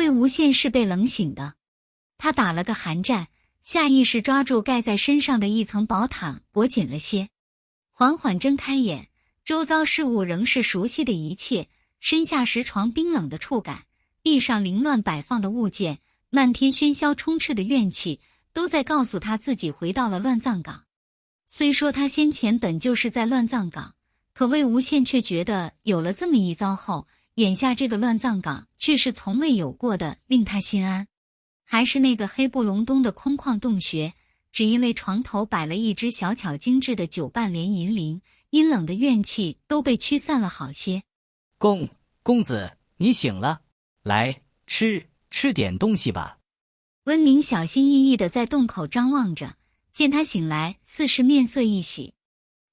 魏无羡是被冷醒的，他打了个寒战，下意识抓住盖在身上的一层薄毯，裹紧了些，缓缓睁开眼，周遭事物仍是熟悉的一切，身下石床冰冷的触感，地上凌乱摆放的物件，漫天喧嚣充斥的怨气，都在告诉他自己回到了乱葬岗。虽说他先前本就是在乱葬岗，可魏无羡却觉得有了这么一遭后，眼下这个乱葬岗却是从未有过的，令他心安。还是那个黑不隆冬的空旷洞穴，只因为床头摆了一只小巧精致的酒瓣莲银铃，阴冷的怨气都被驱散了好些。公子，你醒了，来吃点东西吧。温明小心翼翼地在洞口张望着，见他醒来，似是面色一喜，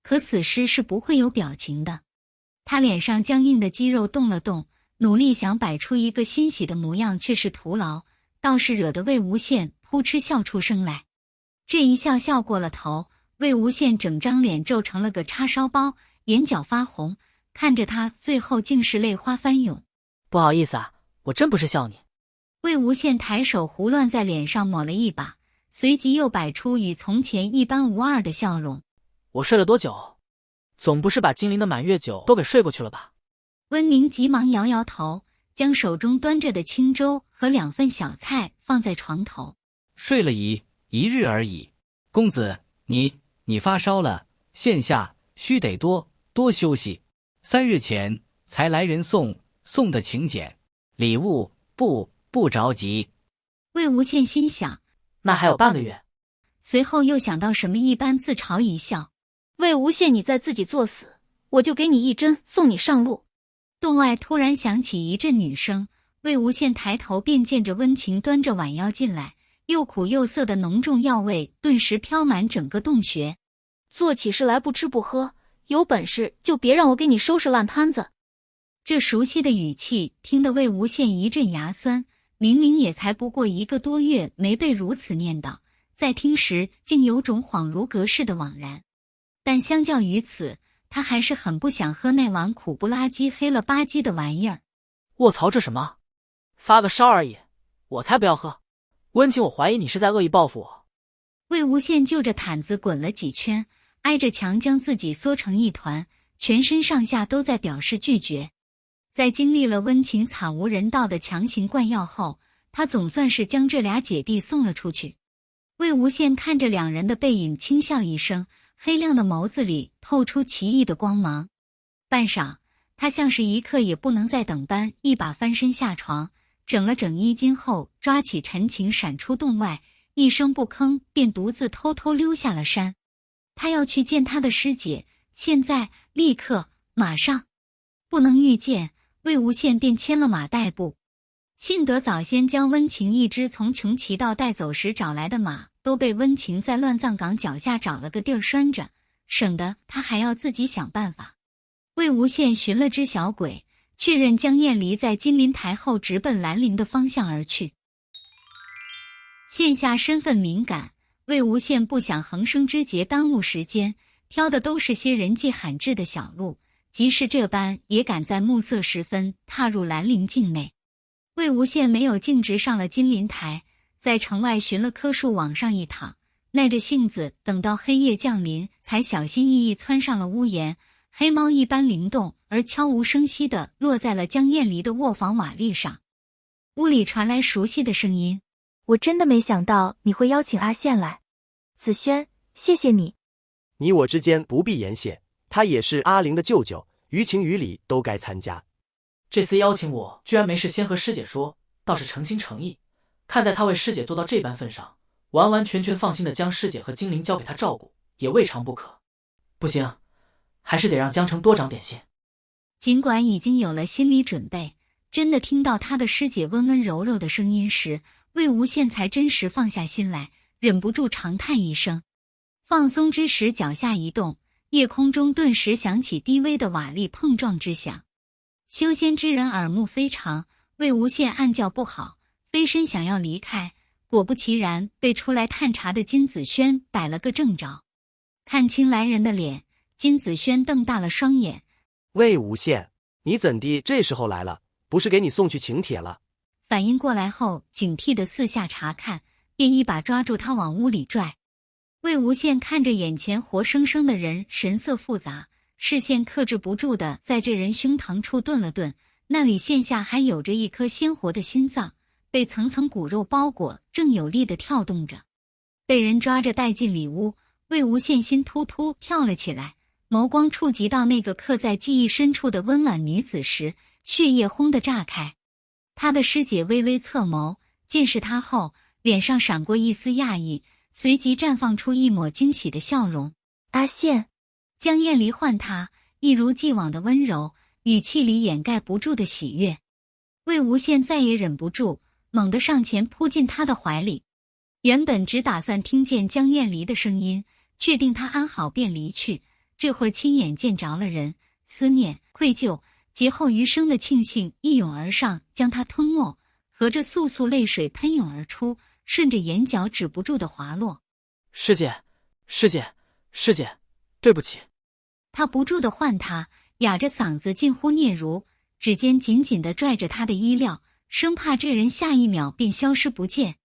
可死尸是不会有表情的。他脸上僵硬的肌肉动了动，努力想摆出一个欣喜的模样，却是徒劳，倒是惹得魏无羡扑哧笑出声来。这一笑过了头，魏无羡整张脸皱成了个叉烧包，眼角发红，看着他，最后竟是泪花翻涌。不好意思啊，我真不是笑你。魏无羡抬手胡乱在脸上抹了一把，随即又摆出与从前一般无二的笑容。我睡了多久？总不是把金陵的满月酒都给睡过去了吧？温明急忙摇摇头，将手中端着的清粥和2份小菜放在床头。睡了一日而已。公子，你发烧了，现下须得多休息。3日前才来人送的请柬礼物，不着急。魏无羡心想，那还有半个月。随后又想到什么一般，自嘲一笑。魏无羡，你再自己作死，我就给你一针，送你上路。洞外突然响起一阵女声，魏无羡抬头便见着温情端着碗腰进来，又苦又涩的浓重药味顿时飘满整个洞穴。做起事来不吃不喝，有本事就别让我给你收拾烂摊子。这熟悉的语气听得魏无羡一阵牙酸，明明也才不过1个多月没被如此念叨，在听时竟有种恍如隔世的惘然。但相较于此，他还是很不想喝那碗苦不拉几黑了吧唧的玩意儿。卧槽，这什么？发个烧而已，我才不要喝。温情，我怀疑你是在恶意报复我。魏无羡就着毯子滚了几圈，挨着墙将自己缩成一团，全身上下都在表示拒绝。在经历了温情惨无人道的强行灌药后，他总算是将这俩姐弟送了出去。魏无羡看着2人的背影，轻笑一声，黑亮的眸子里透出奇异的光芒。半晌，他像是一刻也不能再等般，一把翻身下床，整了整衣襟后，抓起陈情闪出洞外，一声不吭便独自偷偷溜下了山。他要去见他的师姐，现在立刻马上。不能预见，魏无羡便牵了马带步。幸得早先将温情一只从穷奇道带走时找来的马都被温情在乱葬岗脚下找了个地儿拴着，省得他还要自己想办法。魏无羡寻了只小鬼，确认江燕离在金陵台后，直奔兰陵的方向而去。现下身份敏感，魏无羡不想横生枝节耽误时间，挑的都是些人迹罕至的小路，即是这般也赶在暮色时分踏入兰陵境内。魏无羡没有径直上了金陵台，在城外寻了棵树往上一躺，耐着性子等到黑夜降临，才小心翼翼窜上了屋檐，黑猫一般灵动而悄无声息地落在了江燕离的卧房瓦砾上。屋里传来熟悉的声音：我真的没想到你会邀请阿羡来。子轩，谢谢你。你我之间不必言谢，他也是阿玲的舅舅，于情于理都该参加。这次邀请我，居然没事先和师姐说，倒是诚心诚意。看在他为师姐做到这般份上，完完全全放心的将师姐和金陵交给他照顾，也未尝不可。不行，还是得让江城多长点心。尽管已经有了心理准备，真的听到他的师姐温温柔柔的声音时，魏无羡才真实放下心来，忍不住长叹一声。放松之时，脚下一动，夜空中顿时响起低微的瓦砾碰撞之响。修仙之人耳目非常，魏无羡暗叫不好，飞身想要离开，果不其然被出来探查的金子轩逮了个正着。看清来人的脸，金子轩瞪大了双眼：魏无羡，你怎地这时候来了？不是给你送去请帖了？反应过来后，警惕地四下查看，便一把抓住他往屋里拽。魏无羡看着眼前活生生的人，神色复杂，视线克制不住地在这人胸膛处顿了顿，那里线下还有着一颗鲜活的心脏，被层层骨肉包裹，正有力地跳动着。被人抓着带进里屋，魏无羡心突突跳了起来，眸光触及到那个刻在记忆深处的温婉女子时，血液轰地炸开。他的师姐微微侧眸，见是他后，脸上闪过一丝讶异，随即绽放出一抹惊喜的笑容。阿羡，江厌离唤他，一如既往的温柔，语气里掩盖不住的喜悦。魏无羡再也忍不住，猛地上前扑进他的怀里。原本只打算听见江厌离的声音，确定他安好便离去，这会儿亲眼见着了人，思念、愧疚、劫后余生的庆幸一涌而上，将他吞没，和着簌簌泪水喷涌而出，顺着眼角止不住的滑落。师姐，师姐，师姐，对不起。他不住地唤他，哑着嗓子近乎嗫嚅，指尖紧紧地拽着他的衣料，生怕这人下一秒便消失不见。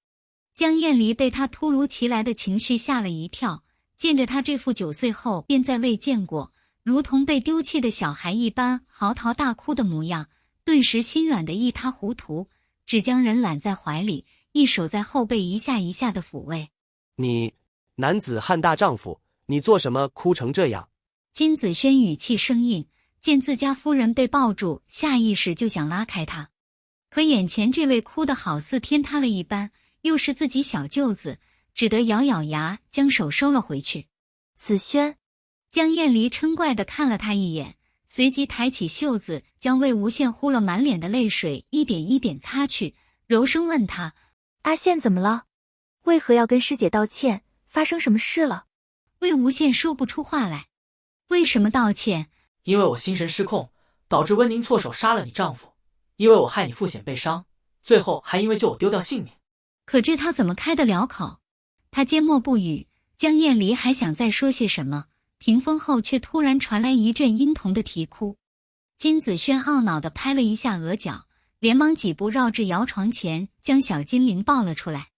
江厌离被他突如其来的情绪吓了一跳，见着他这副9岁后便再未见过，如同被丢弃的小孩一般嚎啕大哭的模样，顿时心软得一塌糊涂，只将人揽在怀里，一手在后背一下一下的抚慰。你，男子汉大丈夫，你做什么哭成这样？金子轩语气生硬，见自家夫人被抱住，下意识就想拉开他，可眼前这位哭得好似天塌了一般，又是自己小舅子，只得咬咬牙将手收了回去。子轩，江厌离嗔怪地看了他一眼，随即抬起袖子，将魏无羡呼了满脸的泪水一点一点擦去，柔声问他：阿羡怎么了？为何要跟师姐道歉？发生什么事了？魏无羡说不出话来。为什么道歉？因为我心神失控，导致温宁错手杀了你丈夫，因为我害你负险被伤，最后还因为救我丢掉性命。可这他怎么开得了口？他缄默不语。江厌离还想再说些什么，屏风后却突然传来一阵婴童的啼哭。金子轩懊恼地拍了一下额角，连忙几步绕至摇床前，将小金灵抱了出来。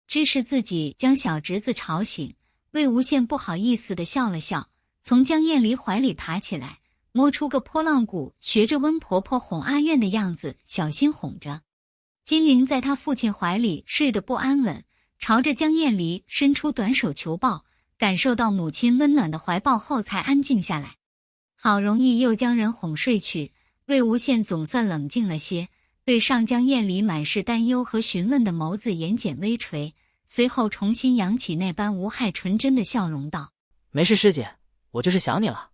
知是自己将小侄子吵醒，魏无羡不好意思地笑了笑，从江厌离怀里爬起来，摸出个拨浪鼓，学着温婆婆哄阿苑的样子，小心哄着。金灵在他父亲怀里睡得不安稳，朝着江厌离伸出短手求抱，感受到母亲温暖的怀抱后才安静下来。好容易又将人哄睡去，魏无羡总算冷静了些，对上江厌离满是担忧和询问的眸子眼睑微垂，随后重新扬起那般无害纯真的笑容道：没事师姐，我就是想你了。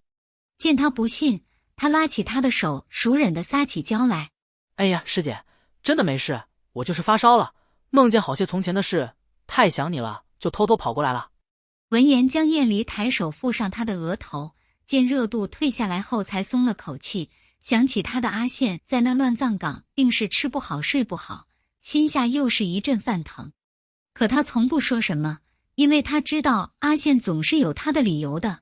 见他不信，他拉起他的手，熟稔地撒起娇来。哎呀，师姐，真的没事，我就是发烧了，梦见好些从前的事，太想你了，就偷偷跑过来了。闻言，江厌离抬手附上他的额头，见热度退下来后才松了口气，想起他的阿羡在那乱葬岗定是吃不好睡不好，心下又是一阵犯疼。可他从不说什么，因为他知道阿羡总是有他的理由的。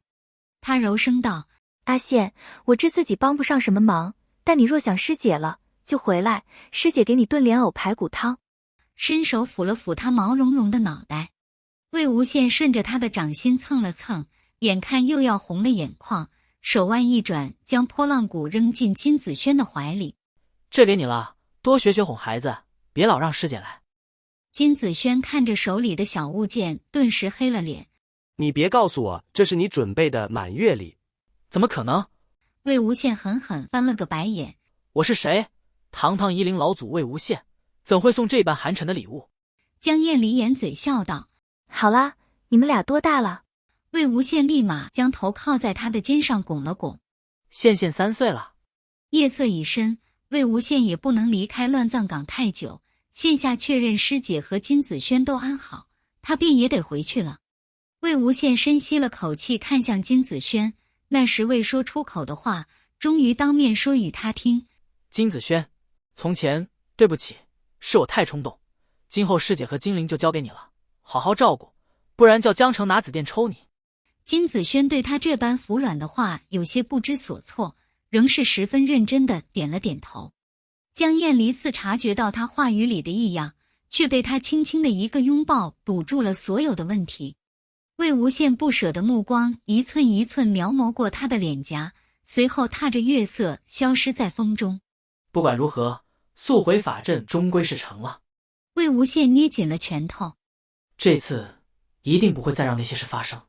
他柔声道：阿羡，我知自己帮不上什么忙，但你若想师姐了，就回来，师姐给你炖莲藕排骨汤。伸手抚了抚他毛茸茸的脑袋。魏无羡顺着他的掌心蹭了蹭，眼看又要红了眼眶，手腕一转，将拨浪鼓扔进金子轩的怀里。这给你了，多学学哄孩子，别老让师姐来。金子轩看着手里的小物件，顿时黑了脸。你别告诉我这是你准备的满月礼。怎么可能？魏无羡狠狠翻了个白眼。我是谁？堂堂夷陵老祖魏无羡，怎会送这般寒碜的礼物？江厌离掩嘴笑道：好啦，你们俩多大了？魏无羡立马将头靠在他的肩上拱了拱。羡3岁了。夜色已深，魏无羡也不能离开乱葬岗太久，线下确认师姐和金子轩都安好，他便也得回去了。魏无羡深吸了口气，看向金子轩，那时未说出口的话，终于当面说与他听。金子轩，从前对不起，是我太冲动，今后师姐和金灵就交给你了，好好照顾，不然叫江城拿紫电抽你。金子轩对他这般服软的话有些不知所措，仍是十分认真的点了点头。江燕离似察觉到他话语里的异样，却被他轻轻的一个拥抱堵住了所有的问题。魏无羡不舍的目光一寸一寸描摹过他的脸颊，随后踏着月色消失在风中。不管如何，速回法阵终归是成了。魏无羡捏紧了拳头，这次一定不会再让那些事发生。